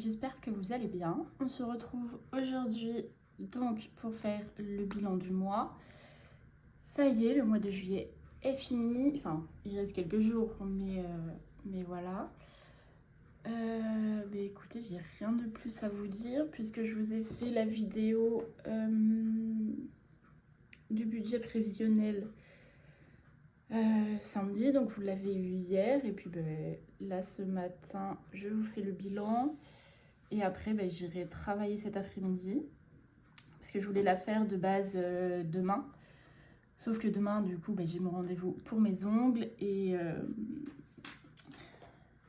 j'espère que vous allez bien. On se retrouve aujourd'hui donc pour faire le bilan du mois. Ça y est, le mois de juillet est fini. Enfin, il reste quelques jours, mais voilà. Écoutez, j'ai rien de plus à vous dire puisque je vous ai fait la vidéo du budget prévisionnel samedi, donc vous l'avez eu hier. Et puis là ce matin, je vous fais le bilan. Et après, j'irai travailler cet après-midi parce que je voulais la faire de base demain. Sauf que demain, du coup, j'ai mon rendez-vous pour mes ongles et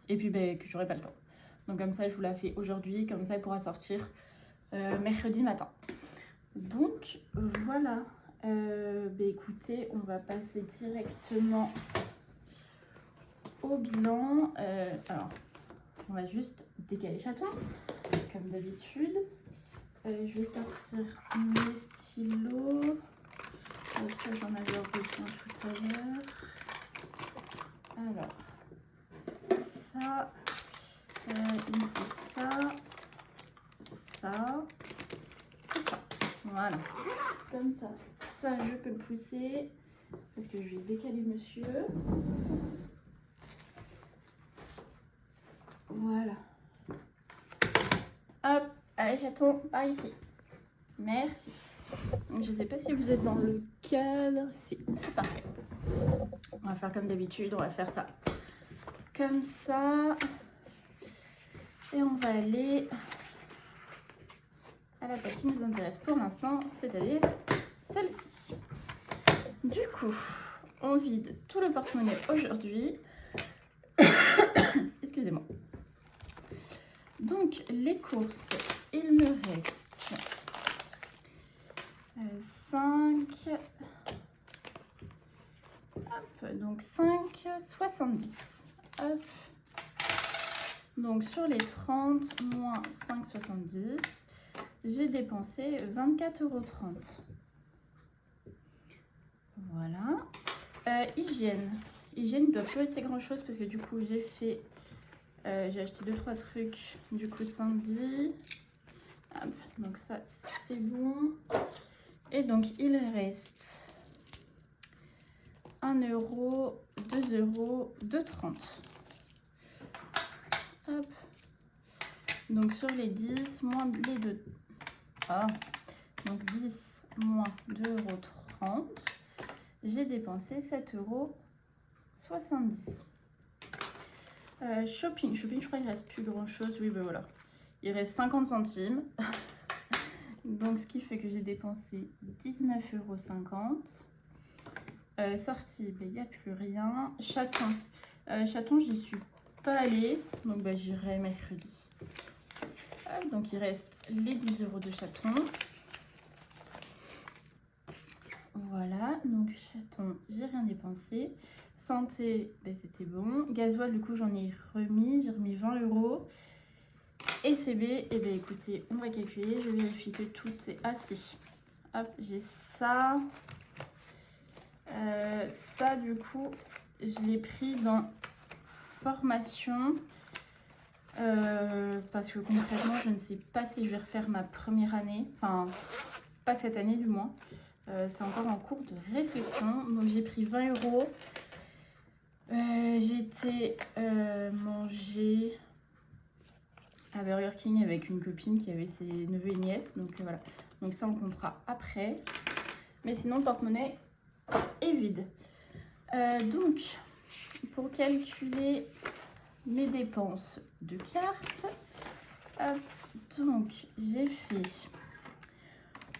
puis que j'aurai pas le temps. Donc comme ça, je vous la fais aujourd'hui, comme ça, elle pourra sortir mercredi matin. Donc voilà. Écoutez, on va passer directement au bilan. Alors, on va juste décaler chaton, comme d'habitude. Je vais sortir mes stylos. Ça, j'en avais besoin tout à l'heure. Alors, ça, il me faut ça, ça et ça. Voilà, comme ça. Ça, je peux le pousser parce que je vais décaler monsieur. Voilà. Hop, allez chaton, par ici. Merci. Je ne sais pas si vous êtes dans le cadre. Si, c'est parfait. On va faire comme d'habitude, on va faire ça comme ça. Et on va aller à la page qui nous intéresse pour l'instant, c'est-à-dire celle-ci. Du coup, on vide tout le porte-monnaie aujourd'hui. Excusez-moi. Donc, les courses, il me reste 5. Hop, donc 5,70. Hop. Donc, sur les 30 moins 5,70, j'ai dépensé 24,30 €. Voilà. Hygiène. Hygiène, il ne doit plus rester grand chose parce que du coup, j'ai acheté 2-3 trucs du coup samedi. Hop, donc ça, c'est bon. Et donc, il reste 1 €, 2 €, 2,30 €. Hop. Donc, sur les 10, moins les 2. Ah. Donc, 10 moins 2,30 €. J'ai dépensé 7,70 €. Shopping, je crois qu'il ne reste plus grand chose. Oui, voilà. Il reste 50 centimes. Donc, ce qui fait que j'ai dépensé 19,50 €. Sortie, il n'y a plus rien. Chaton, j'y suis pas allée. Donc, j'irai mercredi. Donc, il reste les 10 € de chaton. Voilà, donc chaton, j'ai rien dépensé. Santé, c'était bon. Gasoil, du coup, j'en ai remis. J'ai remis 20 €. Et CB, écoutez, on va calculer. Je vérifie que tout est assis. Hop, j'ai ça. Ça, du coup, je l'ai pris dans formation. Parce que concrètement, je ne sais pas si je vais refaire ma première année. Enfin, pas cette année du moins. C'est encore en cours de réflexion. Donc j'ai pris 20 €. J'ai été manger à Burger King avec une copine qui avait ses neveux et nièces. Donc voilà. Donc ça, on comptera après. Mais sinon, le porte-monnaie est vide. Donc, pour calculer mes dépenses de carte, donc j'ai fait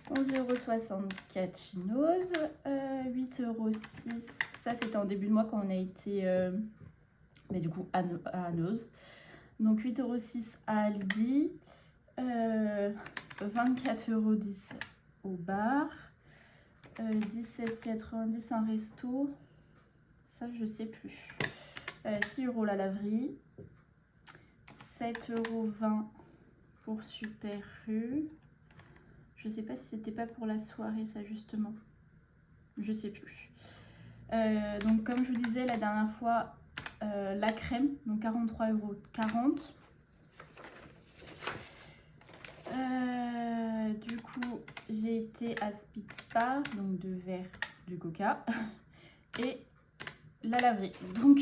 11,64 € Chinoise, 8,06 €. Ça, c'était en début de mois quand on a été du coup à Noz. Donc 8,06 € à Aldi, 24,10 € au bar, 17,90 € un resto. Ça, je sais plus. 6 € la laverie, 7,20 € pour Super Rue. Je sais pas si c'était pas pour la soirée, ça, justement. Je sais plus. Donc, comme je vous disais la dernière fois, la crème, donc 43,40 €. Du coup, j'ai été à Speed Bar, donc 2 verres de coca et la laverie. Donc,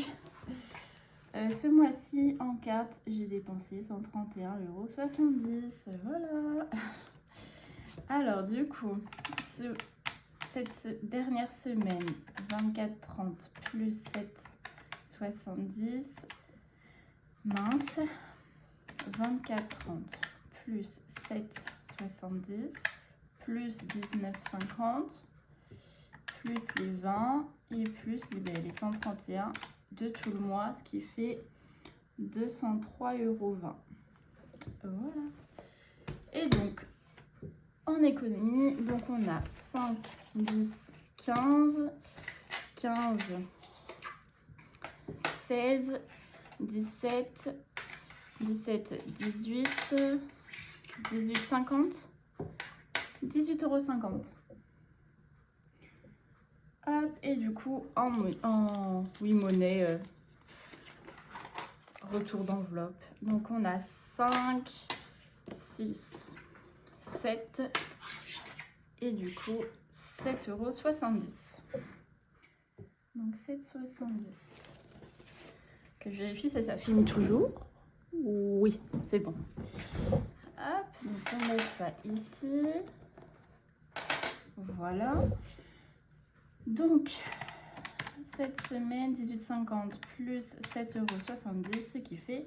ce mois-ci, en carte, j'ai dépensé 131,70 €. Voilà. Alors, du coup, cette dernière semaine, 24,30 plus 7,70. Mince. 24,30 plus 7,70 plus 19,50 plus les 20 et plus les 131 de tout le mois, ce qui fait 203,20 €. Voilà. Et donc, en économie, donc on a 5, 10, 15, 15, 16, 17, 17, 18, 18,50, 18,50 €. Hop, et du coup, en monnaie, retour d'enveloppe. Donc, on a 5, 6, 7 et du coup, 7,70 €. Donc, 7,70 €. Que je vérifie si ça filme toujours. Oui, c'est bon. Hop, donc on met ça ici. Voilà. Donc, cette semaine, 18,50 plus 7,70 €, ce qui fait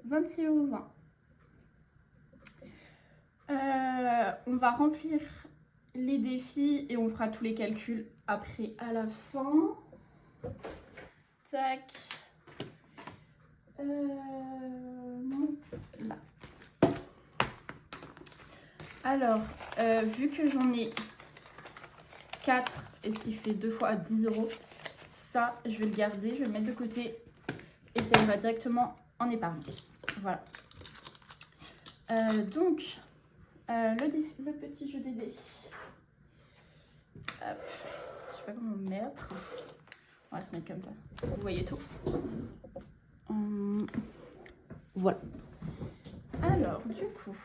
26,20 €. On va remplir les défis et on fera tous les calculs après à la fin. Tac. Là. Alors, vu que j'en ai 4, et ce qui fait 2 fois 10 €, ça, je vais le garder, je vais le mettre de côté et ça ira directement en épargne. Voilà. Donc, le petit jeu des dés. Hop. Je sais pas comment me mettre. On va se mettre comme ça. Vous voyez tout. Voilà. Alors, du coup,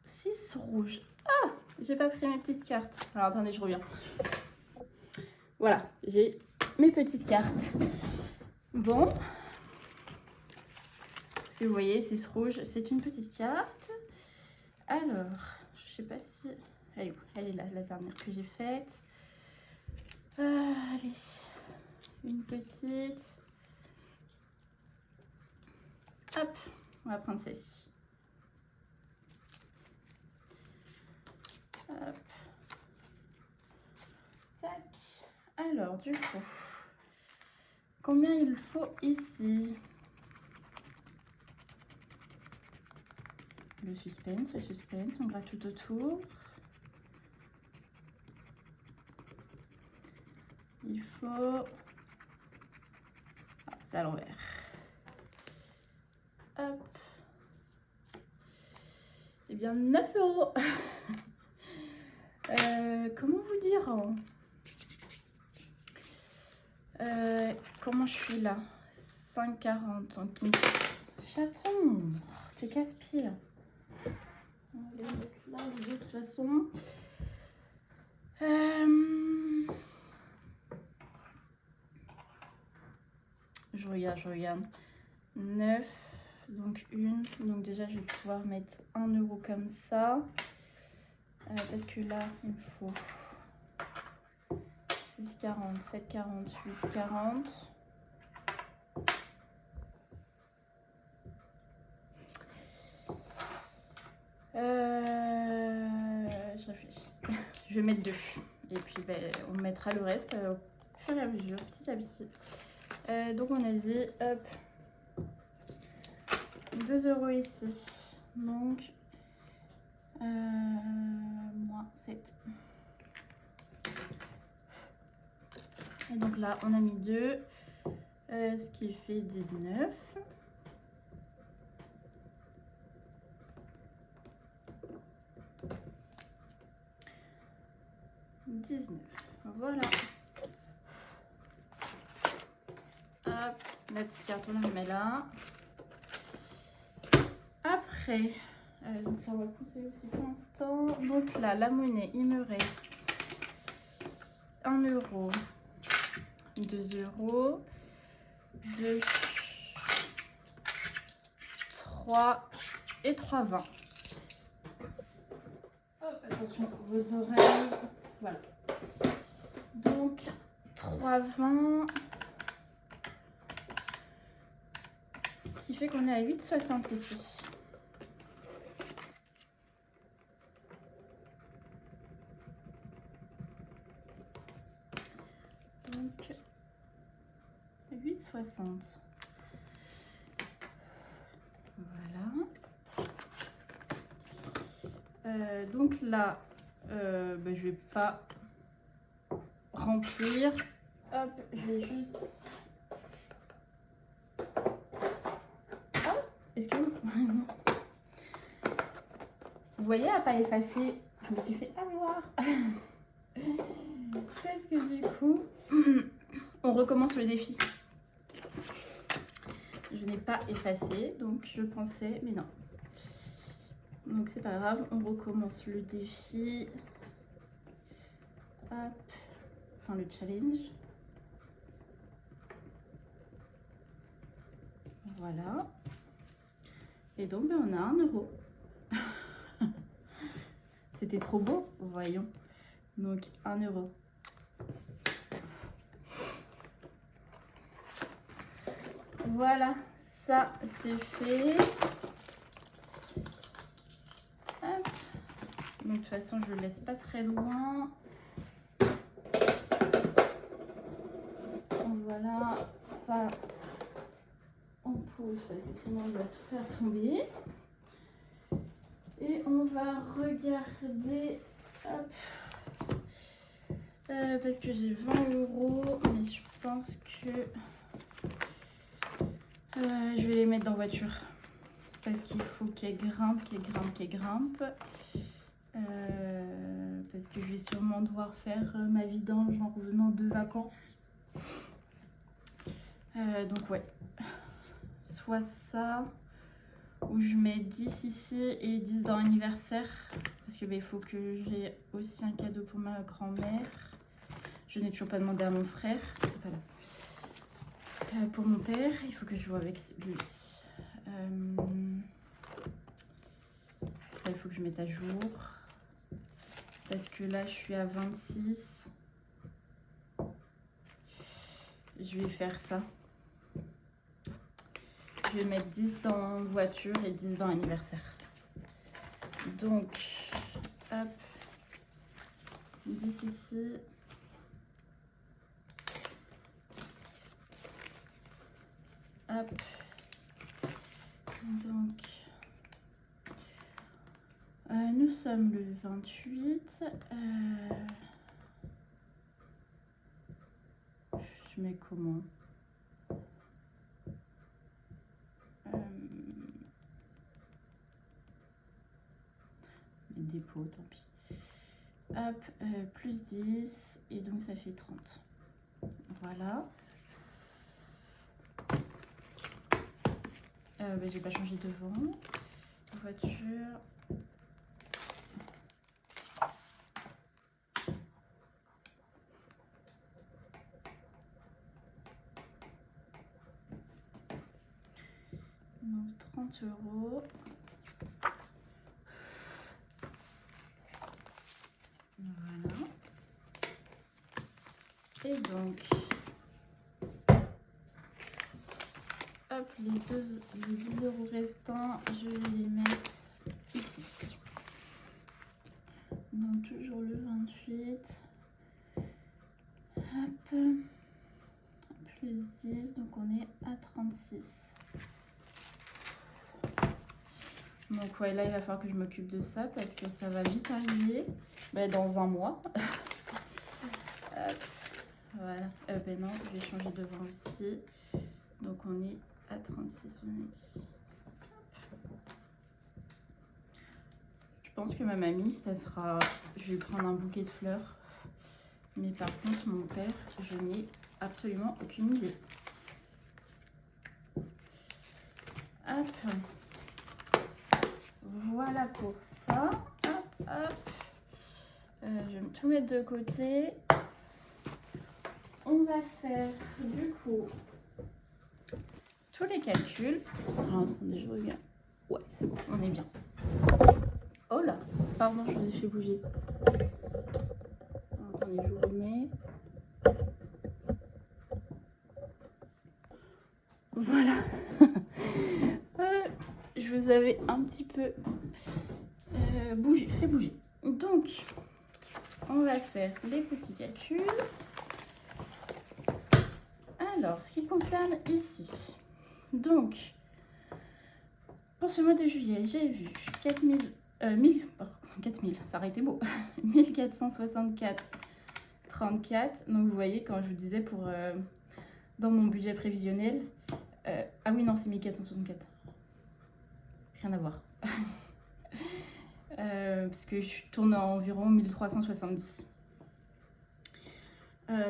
6 rouges. Ah, j'ai pas pris mes petites cartes. Alors, attendez, je reviens. Voilà, j'ai mes petites cartes. Bon. Parce que vous voyez, 6 rouges, c'est une petite carte. Alors, je sais pas si... Elle est où? Elle est là, la dernière que j'ai faite. Allez, une petite... Hop, on va prendre celle-ci. Hop. Tac. Alors, du coup, combien il faut ici? Le suspense, on gratte tout autour. Il faut... Ah, c'est à l'envers. Hop. Eh bien, 9 €. Comment vous dire? Comment je suis là? 5,40. Chaton, t'es casse-pied. On va les mettre là de toute façon. Je regarde. 9. Donc une. Donc déjà, je vais pouvoir mettre 1 € comme ça. Parce que là, il me faut 6,40, 7,40, 8,40. Je réfléchis. Je vais mettre 2. Et puis on mettra le reste au fur et à mesure, petit à petit. Donc on a dit, hop, 2 € ici. Donc, moins 7. Et donc là, on a mis 2, ce qui fait 19. Voilà. Hop, la petite carte, on la remet là. Après, Après, donc ça va pousser aussi pour l'instant. Donc là, la monnaie, il me reste 1 euro, 2 euros, 2, 3 et 3,20. Attention vos oreilles. Voilà. Donc 3,20. Ce qui fait qu'on est à 8,60 ici. Donc 8,60. Voilà. Donc là, je vais pas remplir. Hop, je vais juste. Oh, est-ce que vous voyez à pas effacer, je me suis fait avoir. Parce que du coup, on recommence le défi. Je n'ai pas effacé, donc je pensais, mais non. Donc c'est pas grave, on recommence le défi. Hop, enfin le challenge. Voilà. Et donc on a 1 euro. C'était trop beau, voyons. Donc 1 euro. Voilà, ça c'est fait. Hop. Donc de toute façon je le laisse pas très loin. Voilà, ça on pose parce que sinon il va tout faire tomber. Et on va regarder, hop, parce que j'ai 20 euros, mais je pense que je vais les mettre dans voiture. Parce qu'il faut qu'elles grimpent, parce que je vais sûrement devoir faire ma vidange en revenant de vacances. Donc ouais, soit ça, où je mets 10 ici et 10 dans l'anniversaire. Parce que il faut que j'ai aussi un cadeau pour ma grand-mère. Je n'ai toujours pas demandé à mon frère, c'est pas là. Pour mon père, il faut que je joue avec lui. Ça, il faut que je mette à jour. Parce que là, je suis à 26. Je vais faire ça. Je vais mettre 10 dans voiture et 10 dans anniversaire. Donc, hop, 10 ici. Hop. Donc, nous sommes le 28. Je mets comment? Dépôt, tant pis. Hop, plus 10, et donc ça fait 30. Voilà. J'ai pas changé devant. Voiture. Donc 30 euros. Voilà. Et donc, hop, les 10 euros restants, je vais les mettre ici. Donc toujours le 28. Hop, plus 10, donc on est à 36. Donc ouais, là il va falloir que je m'occupe de ça parce que ça va vite arriver, dans un mois. Voilà, non, je vais changer de vent aussi. Donc on est à 36, on est ici. Je pense que ma mamie, ça sera... Je vais prendre un bouquet de fleurs. Mais par contre, mon père, je n'ai absolument aucune idée. Hop. voilà pour ça. Hop, hop. Je vais tout mettre de côté. On va faire du coup tous les calculs. Alors, attendez, je regarde. Ouais, c'est bon, on est bien. Oh là, pardon, je vous ai fait bouger. Alors, attendez, je vous remets. Voilà. Je vous avais un petit peu fait bouger. Donc, on va faire les petits calculs. Alors, ce qui concerne ici. Donc, pour ce mois de juillet, j'ai vu 4000, ça aurait été beau, 1464,34. Donc, vous voyez, quand je vous disais pour dans mon budget prévisionnel, ah oui, non, c'est 1464. Rien à voir. Parce que je tourne à environ 1370.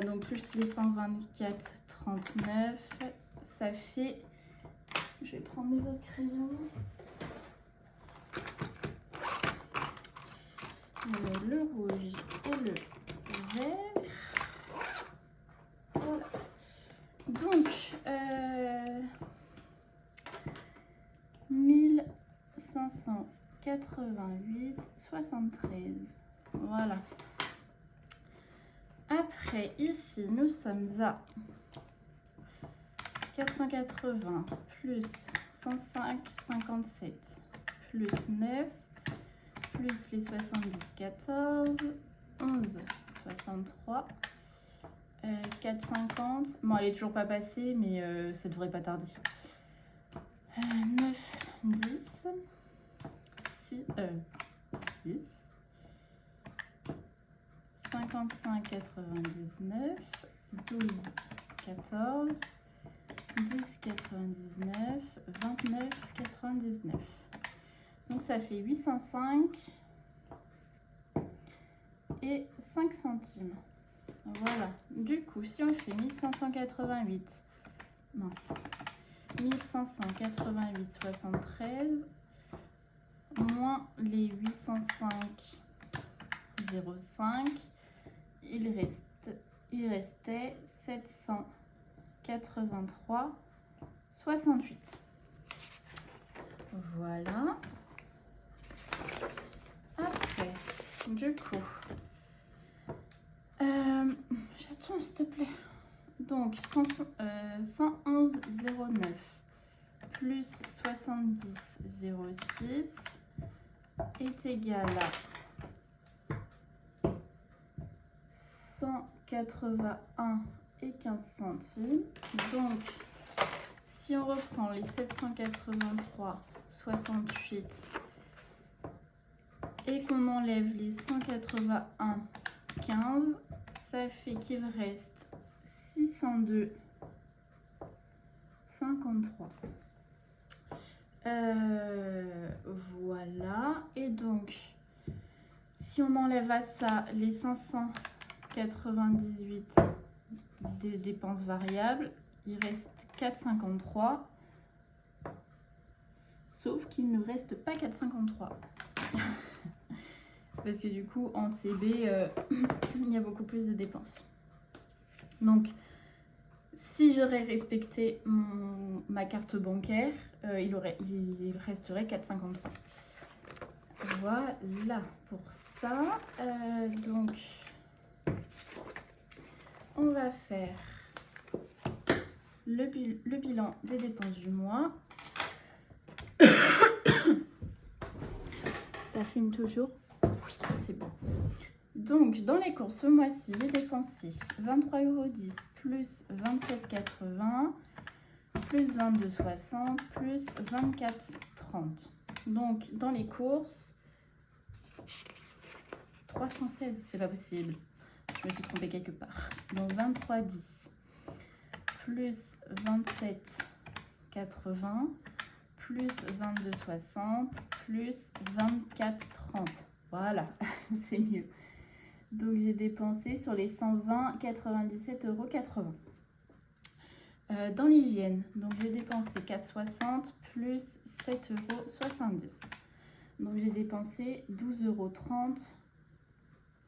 Donc plus les 124,39, ça fait... Je vais prendre mes autres crayons. Le rouge et le vert. Voilà. Donc, 1588,73. Voilà. Après, ici, nous sommes à 480 plus 105,57 plus 9 plus les 70, 14, 11, 63, 4,50. Bon, elle est toujours pas passée, mais ça devrait pas tarder. 9, 10, 6, 55,99, 12, 14, 10,99, 29,99. Donc ça fait 805 et 5 centimes. Voilà. Du coup, si on fait 1588, mince, 1588,73 moins les 805,05, il restait 783,68. Voilà. Après, du coup, j'attends s'il te plaît. Donc 111,09 plus 70,06 est égal à 181,15 centimes. Donc, si on reprend les 783,68 et qu'on enlève les 181,15, ça fait qu'il reste 602,53. Voilà. Et donc, si on enlève à ça les 598 des dépenses variables, il reste 4,53. Sauf qu'il ne reste pas 4,53. Parce que du coup, en CB, il y a beaucoup plus de dépenses. Donc, si j'aurais respecté ma carte bancaire, il resterait 4,53. Voilà pour ça. Donc, on va faire le bilan des dépenses du mois. Ça filme toujours? Oui, c'est bon. Donc, dans les courses, ce mois-ci, j'ai dépensé 23,10 € plus 27,80 plus 22,60 plus 24,30. Donc, dans les courses, 316, c'est pas possible. Je me suis trompée quelque part. Donc, 23,10 plus 27,80 plus 22,60 plus 24,30. Voilà, c'est mieux. Donc, j'ai dépensé sur les 120,97,80 €. Dans l'hygiène, donc j'ai dépensé 4,60 plus 7,70 €. Donc j'ai dépensé 12,30 €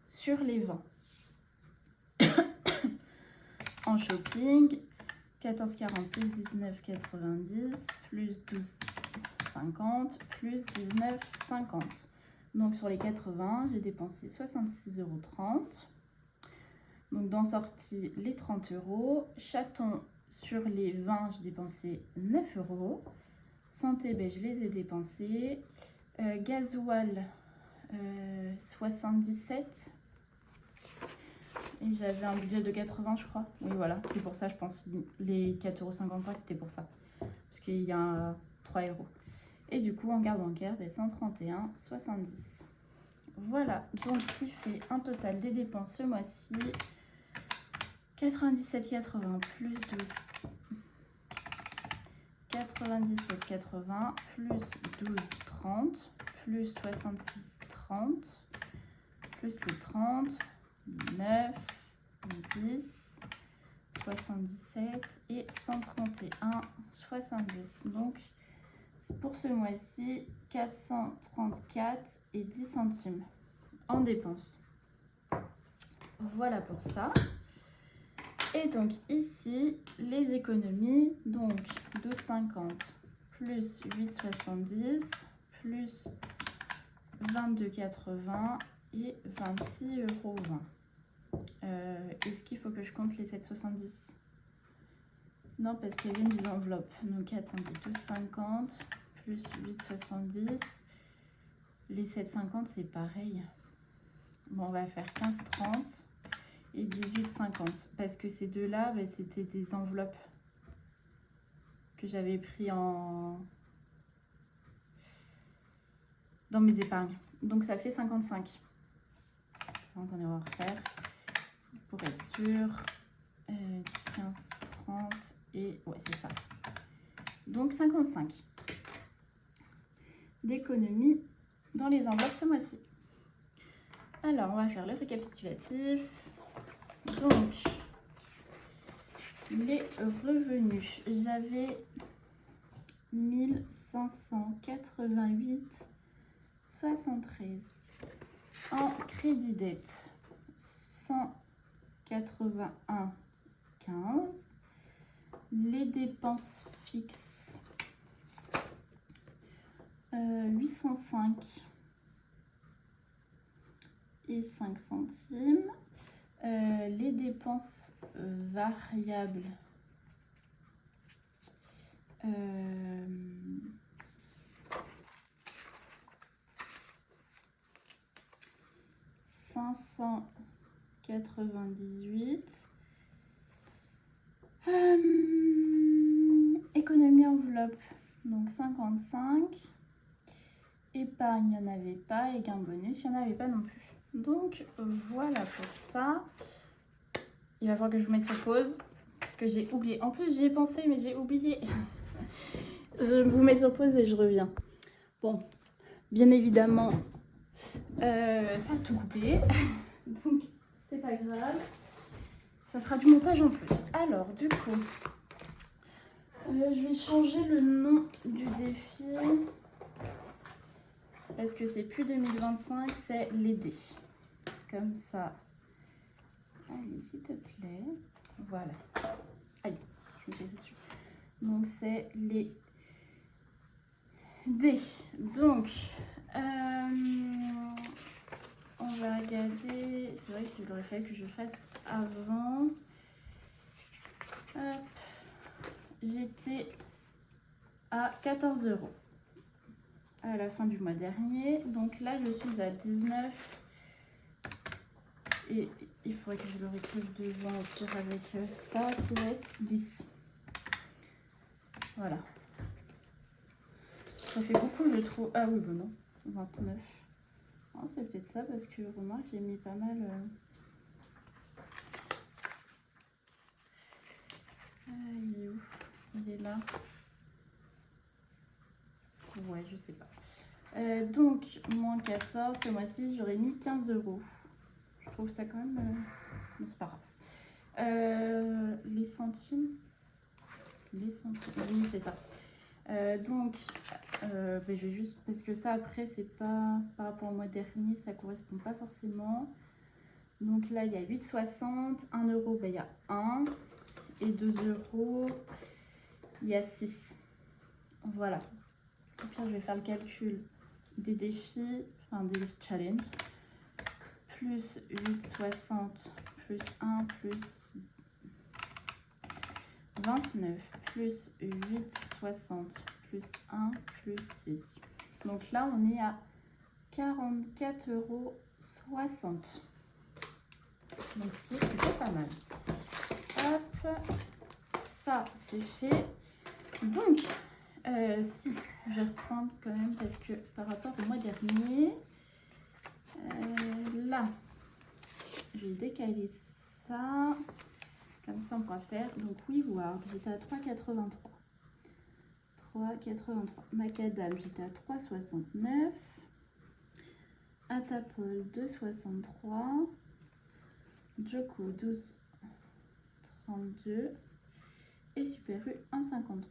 sur les 20. En shopping, 14,40 plus 19,90 plus 12,50 plus 19,50. Donc sur les 80, j'ai dépensé 66,30 €. Donc dans sortie, les 30 €. Chaton, sur les 20, j'ai dépensé 9 €. Santé, ben, je les ai dépensés. Gasoil, 77. Et j'avais un budget de 80, je crois. Oui, voilà, c'est pour ça, je pense. Les 4,53 €, c'était pour ça. Parce qu'il y a 3 €. Et du coup, en carte bancaire, ben, 131,70. Voilà, donc ce qui fait un total des dépenses ce mois-ci. 97,80 plus 12. 97,80 plus 12,30 plus 66,30 plus les 30, 9, 10, 77 et 131,70. Donc pour ce mois-ci, 434 et 10 centimes en dépenses. Voilà pour ça. Et donc ici, les économies, donc 12,50 plus 8,70 plus 22,80 et 26,20 €. Est-ce qu'il faut que je compte les 7,70? Non, parce qu'il y avait une enveloppe. Donc attendez, 12,50 plus 8,70. Les 7,50 c'est pareil. Bon, on va faire 15,30 et 18,50. Parce que ces deux-là, ben, c'était des enveloppes que j'avais pris dans mes épargnes. Donc ça fait 55. Donc on va refaire pour être sûr. 15, 30 et ouais, c'est ça. Donc 55 d'économie dans les enveloppes ce mois-ci. Alors on va faire le récapitulatif. Donc les revenus, j'avais 1588,73 en crédit dette, 181,15. Les dépenses fixes, 805 et 5 centimes. Les dépenses variables, 598. Économie enveloppe, donc 55. Épargne, il n'y en avait pas. Et gain bonus, il n'y en avait pas non plus. Donc voilà pour ça. Il va falloir que je vous mette sur pause parce que j'ai oublié. En plus, j'y ai pensé, mais j'ai oublié. Je vous mets sur pause et je reviens. Bon, bien évidemment, ça a tout coupé. Donc, c'est pas grave. Ça sera du montage en plus. Alors, du coup, je vais changer le nom du défi. Parce que c'est plus 2025, c'est les dés. Comme ça. Allez, s'il te plaît. Voilà. Aïe, je me suis fait dessus. Donc, c'est les dés. Donc, on va regarder. C'est vrai qu'il aurait fallu que je fasse avant. Hop. J'étais à 14 € à la fin du mois dernier. Donc là, je suis à 19. Et il faudrait que je le réécrive devant au pire avec ça qui reste 10. Voilà. Ça fait beaucoup, je trouve. Ah oui, bon non. 29. Oh, c'est peut-être ça parce que remarque, j'ai mis pas mal. Ah, il est où? Il est là. Ouais, je sais pas. Donc, moins 14, ce mois-ci, j'aurais mis 15 €. Je trouve ça quand même... Non, c'est pas grave. Les centimes. Les centimes, oui, c'est ça. Donc, Ben, je vais juste... Parce que ça, après, c'est pas... Par rapport au mois dernier, ça correspond pas forcément. Donc là, il y a 8,60. 1 euro, ben, il y a 1. Et 2 euros, il y a 6. Voilà. Au pire, je vais faire le calcul des défis, enfin des challenges. Plus 8,60 plus 1 plus 29 plus 8,60 plus 1 plus 6. Donc là, on est à 44,60 €. Donc ce qui est plutôt pas mal. Hop, ça c'est fait. Donc, si, je vais reprendre quand même parce que par rapport au mois dernier, là, je vais décaler ça. Comme ça, on pourra faire. Donc, WeWard, j'étais à 3,83. 3,83. Macadam, j'étais à 3,69. Atapol, 2,63. Joko, 12,32. Et Super U, 1,53.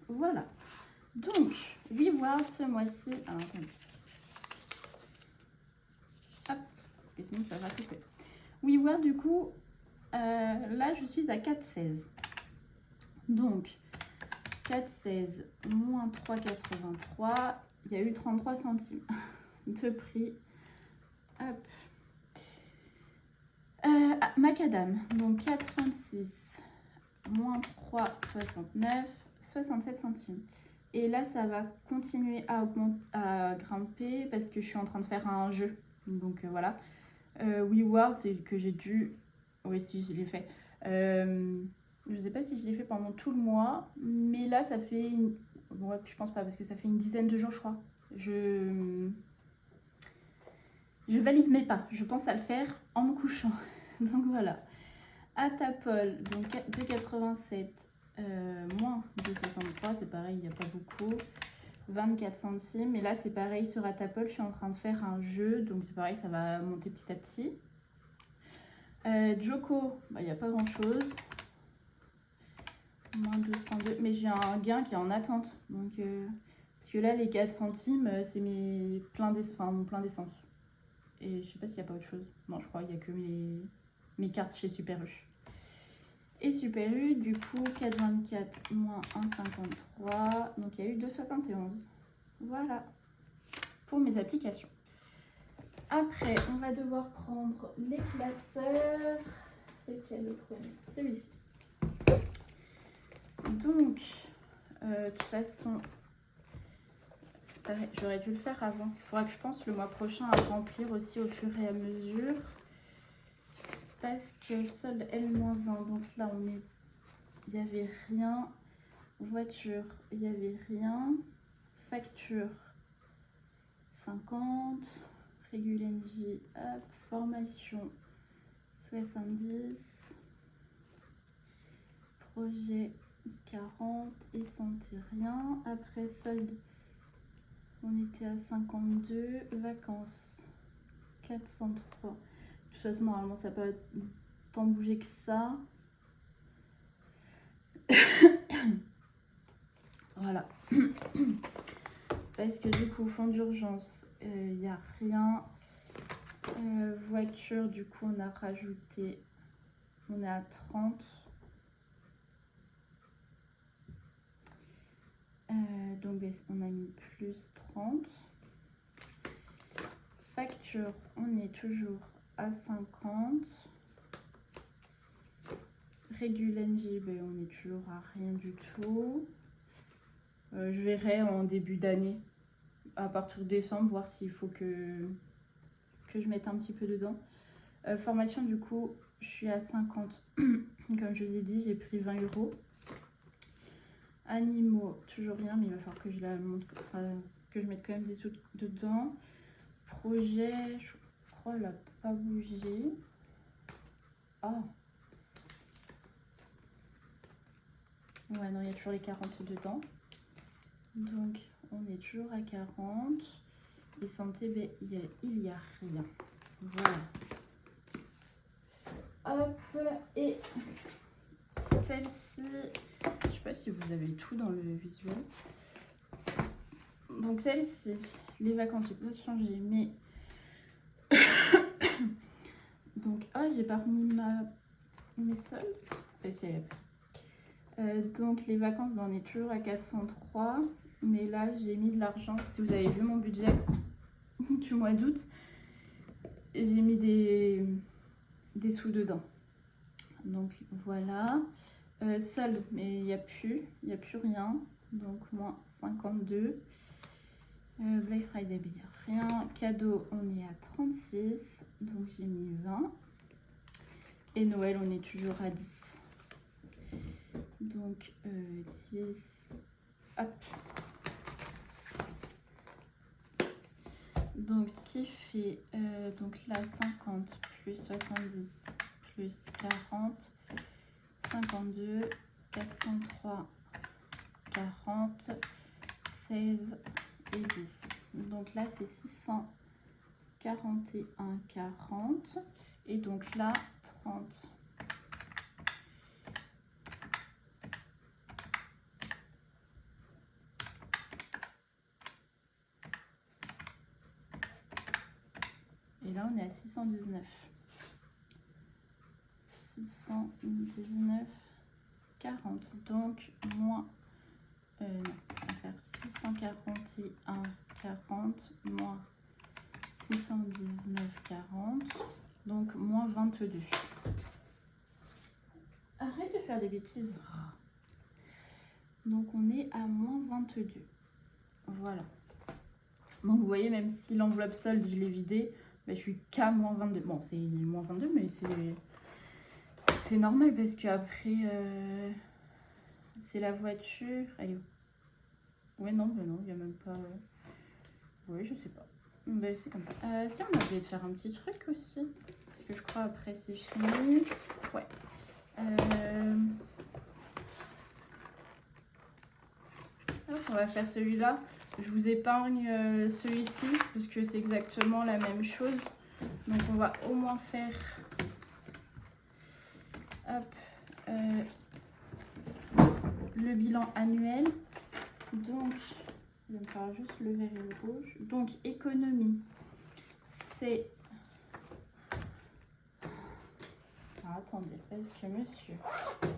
Voilà. Donc, WeWard ce mois-ci. Alors, attendez. Hop, parce que sinon, ça va couper. WeWard, du coup, là, je suis à 4,16. Donc, 4,16 moins 3,83. Il y a eu 33 centimes de prix. Hop. Macadam. Donc, 4,26 moins 3,69. 67 centimes. Et là, ça va continuer à augmenter, à grimper parce que je suis en train de faire un jeu. Donc, voilà. WeWard, c'est que j'ai dû... Oui, si, je l'ai fait. Je sais pas si je l'ai fait pendant tout le mois, mais là, ça fait... Ouais, je pense pas, parce que ça fait une dizaine de jours, je crois. Je valide mes pas. Je pense à le faire en me couchant. Donc, voilà. Atapol, donc 2,87 moins 2,63, c'est pareil, il n'y a pas beaucoup. 24 centimes. Et là, c'est pareil sur Atapol, je suis en train de faire un jeu, donc c'est pareil, ça va monter petit à petit. Joko, il n'y a pas grand chose. Moins 12,32. Mais j'ai un gain qui est en attente. Donc, parce que là, les 4 centimes, c'est mon plein d'essence. Et je sais pas s'il n'y a pas autre chose. Non, je crois qu'il n'y a que mes cartes chez Super U. Et Super U, du coup, 4,24 moins 1,53. Donc, il y a eu 2,71. Voilà. Pour mes applications. Après, on va devoir prendre les classeurs. C'est lequel le premier? Celui-ci. Donc, de toute façon, c'est pareil, j'aurais dû le faire avant. Il faudra que je pense le mois prochain à remplir aussi au fur et à mesure. Parce que seul L-1, donc là, il n'y avait rien. Voiture, il n'y avait rien. Facture, 50. Régule NJ, hop. Formation, 70. Projet, 40. Et santé, rien. Après, solde, on était à 52. Vacances, 403. De toute façon, normalement, ça n'a pas tant bougé que ça. Voilà. Parce que du coup, fonds d'urgence, il n'y a rien. Voiture, du coup, on a rajouté, on est à 30. Donc, on a mis plus 30. Facture, on est toujours à 50. Régule NJ, on est toujours à rien du tout. Je verrai en début d'année, à partir de décembre, voir s'il faut que je mette un petit peu dedans. Formation, du coup, je suis à 50. Comme je vous ai dit, j'ai pris 20 €. Animaux, toujours rien, mais il va falloir que je la monte, que je mette quand même des sous dedans. Projet, je crois qu'elle n'a pas bougé. Ah. Ouais, non, il y a toujours les 40 dedans. Donc, on est toujours à 40. Et santé, il n'y a rien. Voilà. Hop, et celle-ci, je sais pas si vous avez tout dans le visuel. Donc celle-ci, les vacances, j'ai pas changé, mais... Donc, j'ai pas remis mes soldes. Donc les vacances, on est toujours à 403. Mais là, j'ai mis de l'argent. Si vous avez vu mon budget du mois d'août, j'ai mis des sous dedans. Donc voilà. Solde, mais il n'y a plus rien. Donc moins 52. Black Friday, il n'y a rien. Cadeau, on est à 36. Donc j'ai mis 20. Et Noël, on est toujours à 10. Donc 10. Hop. Donc ce qui fait, donc là 50 plus 70 plus 40, 52, 403, 40, 16 et 10. Donc là c'est 641, 40 et donc là 30. Et là, on est à 619. 619, 40. Donc, moins... non, on va faire 641, 40, moins 619, 40. Donc, moins 22. Arrête de faire des bêtises. Donc, on est à moins 22. Voilà. Donc, vous voyez, même si l'enveloppe solde, je l'ai vidée, je suis qu'à moins 22. Bon, c'est moins 22, mais c'est normal parce qu'après, c'est la voiture. Elle est où? Ouais, non, non, il n'y a même pas... Ouais, je sais pas. C'est comme ça. Si, on a oublié de faire un petit truc aussi. Parce que je crois après, c'est fini. Ouais. On va faire celui-là. Je vous épargne celui-ci parce que c'est exactement la même chose. Donc on va au moins faire le bilan annuel. Donc, je vais me faire juste le vert et le rouge. Donc économie, c'est... Alors, attendez, parce que monsieur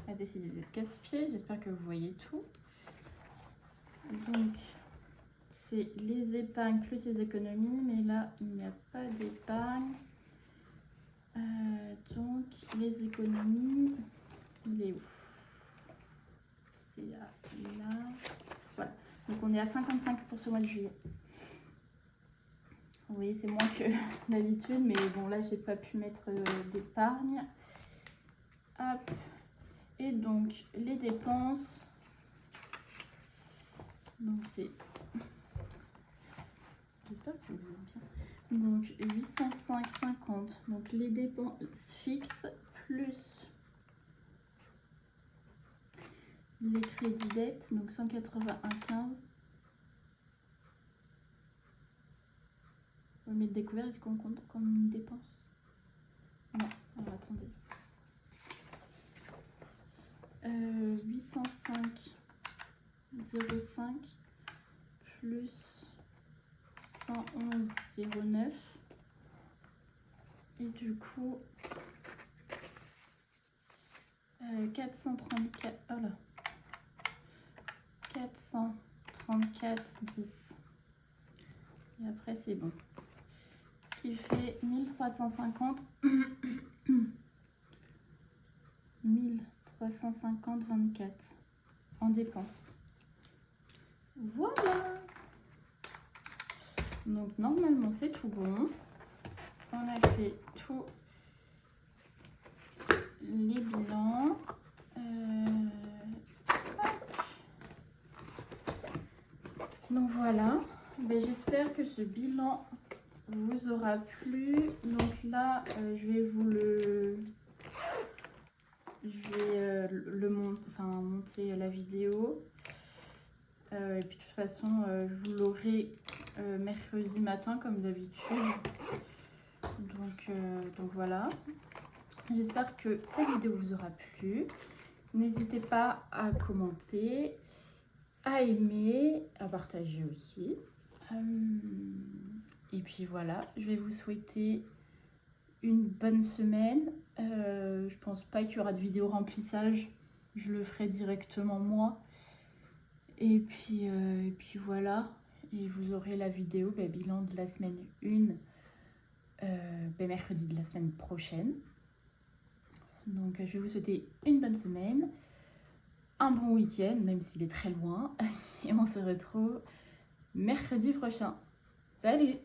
a décidé d'être casse-pied. J'espère que vous voyez tout. Donc, c'est les épargnes plus les économies, mais là, il n'y a pas d'épargne. Donc, les économies, il est où? C'est là, là. Voilà. Donc, on est à 55 pour ce mois de juillet. Vous voyez, c'est moins que d'habitude, mais bon, là, j'ai pas pu mettre d'épargne. Hop. Et donc, les dépenses. Donc, c'est... J'espère que vous aimez bien. Donc 805,50. Donc les dépenses fixes plus les crédits dettes. Donc 181,15. On va mettre découvert. Est-ce qu'on compte comme une dépense? Non. Alors attendez. 805,05 plus 111,09 et du coup 434, oh là, 434,10 et après c'est bon, ce qui fait 1350 1350,24 en dépenses. Voilà. Donc normalement c'est tout bon. On a fait tous les bilans. Donc voilà. J'espère que ce bilan vous aura plu. Donc là, je vais vous monter la vidéo. Et puis de toute façon, je vous l'aurai mercredi matin comme d'habitude. Donc voilà. J'espère que cette vidéo vous aura plu. N'hésitez pas à commenter, à aimer, à partager aussi. Et puis voilà, je vais vous souhaiter une bonne semaine. Je pense pas qu'il y aura de vidéo remplissage, je le ferai directement moi. Et puis voilà, et vous aurez la vidéo bilan de la semaine 1 mercredi de la semaine prochaine. Donc je vais vous souhaiter une bonne semaine, un bon week-end, même s'il est très loin, et on se retrouve mercredi prochain. Salut!